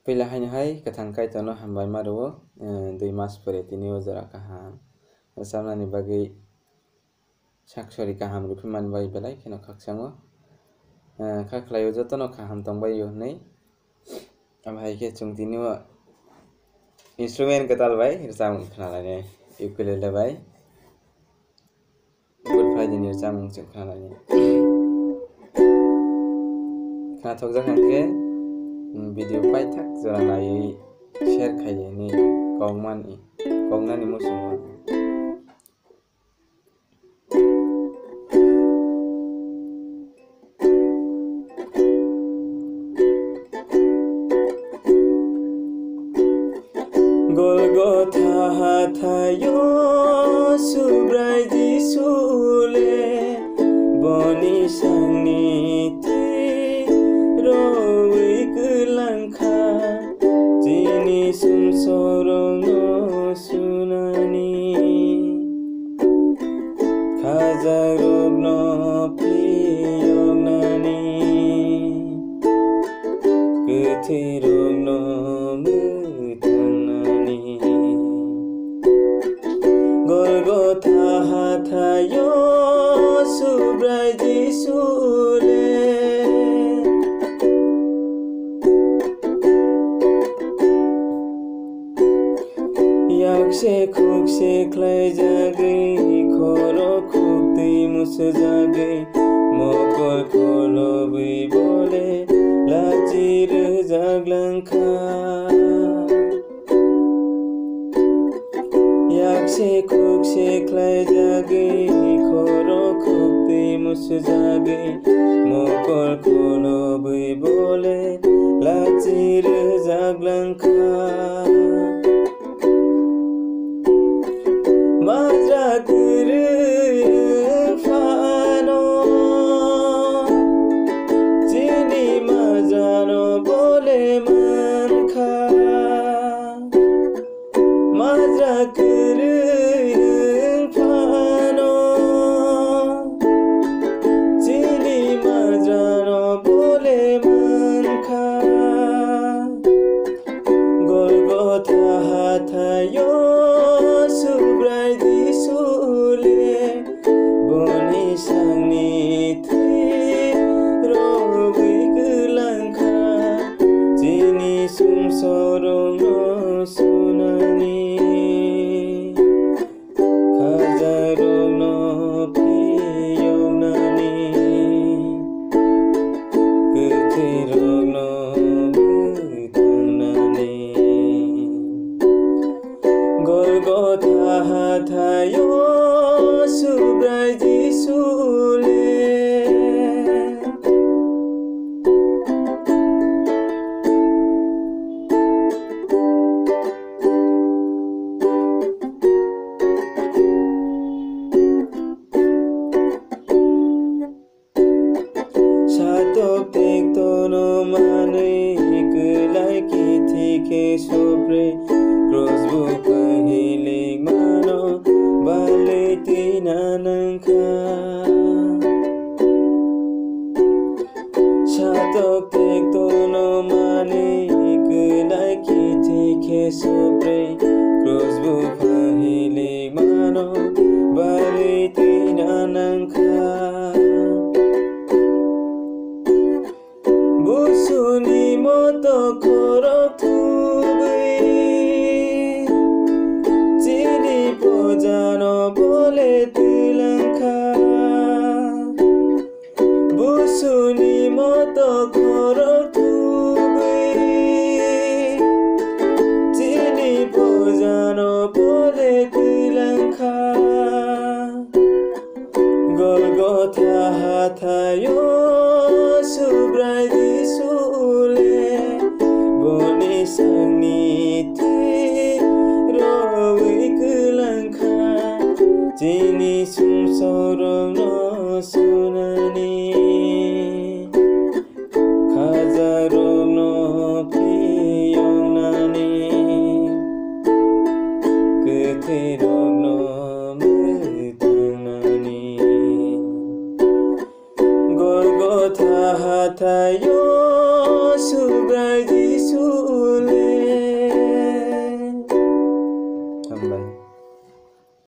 Pila hai kathangkai tono hambai maro 2 mas pore tini ojora kaham samnani bagui saksori kaham rupi manbai belai kheno khaksango khaklai jotono kaham tongbai nei amhai ke chung tini o instrument katal bai samung khnalani ukulele bai good friday ni samung chung khnalani khana thokjak hangke video pai thak jora nai share khaye ni kongnani musungo Golgotha hathayo subrai jisule boni sangniti rowi kelangkha jini sumsorong no sunani khajarog no piyognani kethirog no Golgotha hathayo subrai jisule yakse khukse khlai jagai khoro khukti mus jagai mokol kholo bui bole lachir jaglangkha yakse khukse khlai jagai khoro khukti mus jagai mokol kholo bui bole lachir jaglangkha majra kuru fano chini majano bole mankha majra kuru fano chini majano bole mankha Golgotha hathayo subrai jisule boni sangniti rowi kelangkha jini sumsorong no sunani khajarog no piyognani kethirog no Golgotha hathayo subrai jisule satok tek tono manei kelai kithi ke sopre crossbow kahiling mano bale tinanangka satok tek tono mani kelai kithi ke sopre crossbow kahiling mano bale tinanangka busuni moto khorok jano bole tilangkha busuni moto khorok thubui chini pojano bole tilangkha Golgotha hathayo subrai jisule boni sangniti rowi kelangkha jini sumsorong no sunani khajarog no piyognani kethirog no mutanani Golgotha hathayo subrai jisu हामबाय।